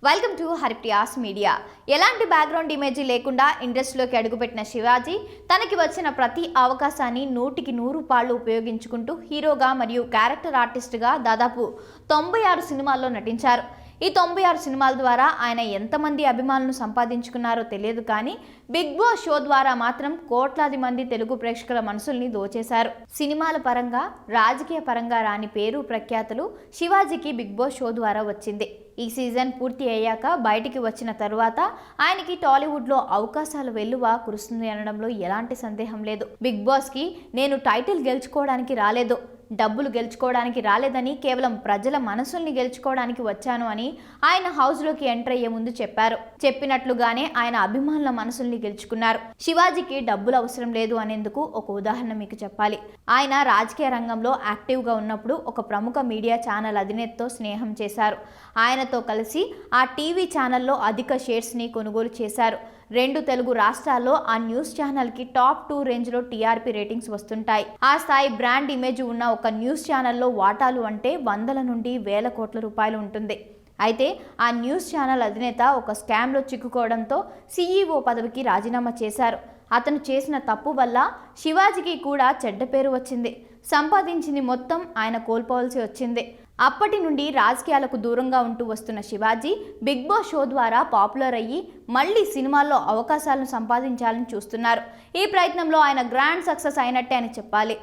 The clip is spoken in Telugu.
Welcome to Haripriya's media. ఎలాంటి బ్యాక్గ్రౌండ్ ఇమేజ్ లేకుండా ఇండస్ట్రీలోకి అడుగుపెట్టిన శివాజీ తనకి వచ్చిన ప్రతి అవకాశాన్ని 100కి 100 పాళ్ళు ఉపయోగించుకుంటూ హీరోగా మరియు క్యారెక్టర్ ఆర్టిస్ట్గా దాదాపు 96 సినిమాల్లో నటించారు. ఈ 96 సినిమాల ద్వారా ఆయన ఎంతమంది అభిమానులను సంపాదించుకున్నారో తెలియదు, కానీ బిగ్ బాస్ షో ద్వారా మాత్రం కోట్లాది మంది తెలుగు ప్రేక్షకుల మనసుల్ని దోచేశారు. సినిమాల పరంగా, రాజకీయ పరంగా రాని పేరు ప్రఖ్యాతులు శివాజీకి బిగ్ బాస్ షో ద్వారా వచ్చింది. ఈ సీజన్ పూర్తి అయ్యాక బయటికి వచ్చిన తరువాత ఆయనకి టాలీవుడ్లో అవకాశాల వెల్లువ కురుస్తుంది అనడంలో ఎలాంటి సందేహం లేదు. బిగ్ బాస్కి నేను టైటిల్ గెలుచుకోవడానికి రాలేదు, డబ్బులు గెలుచుకోవడానికి రాలేదని, కేవలం ప్రజల మనసుల్ని గెలుచుకోవడానికి వచ్చాను అని ఆయన హౌస్లోకి ఎంటర్ అయ్యే ముందు చెప్పారు. చెప్పినట్లుగానే ఆయన అభిమానుల మనసుల్ని గెలుచుకున్నారు. శివాజీకి డబ్బులు అవసరం లేదు అనేందుకు ఒక ఉదాహరణ మీకు చెప్పాలి. ఆయన రాజకీయ రంగంలో యాక్టివ్గా ఉన్నప్పుడు ఒక ప్రముఖ మీడియా ఛానల్ అధినేతతో స్నేహం చేశారు. ఆయనతో కలిసి ఆ టీవీ ఛానల్లో అధిక షేర్స్ని కొనుగోలు చేశారు. 2 తెలుగు రాష్ట్రాల్లో ఆ న్యూస్ ఛానల్కి టాప్ 2 రేంజ్లో టీఆర్పీ రేటింగ్స్ వస్తుంటాయి. ఆ స్థాయి బ్రాండ్ ఇమేజ్ ఉన్న ఒక న్యూస్ ఛానల్లో వాటాలు అంటే వందల నుండి వేల కోట్ల రూపాయలు ఉంటుంది. అయితే ఆ న్యూస్ ఛానల్ అధినేత ఒక స్కామ్లో చిక్కుకోవడంతో సీఈఓ పదవికి రాజీనామా చేశారు. అతను చేసిన తప్పు వల్ల శివాజీకి కూడా చెడ్డ పేరు వచ్చింది. సంపాదించింది మొత్తం ఆయన కోల్పోవలసి వచ్చింది. అప్పటి నుండి రాజకీయాలకు దూరంగా ఉంటూ వస్తున్న శివాజీ బిగ్ బాస్ షో ద్వారా పాపులర్ అయ్యి మళ్ళీ సినిమాల్లో అవకాశాలను సంపాదించాలని చూస్తున్నారు. ఈ ప్రయత్నంలో ఆయన గ్రాండ్ సక్సెస్ అయినట్టే అని చెప్పాలి.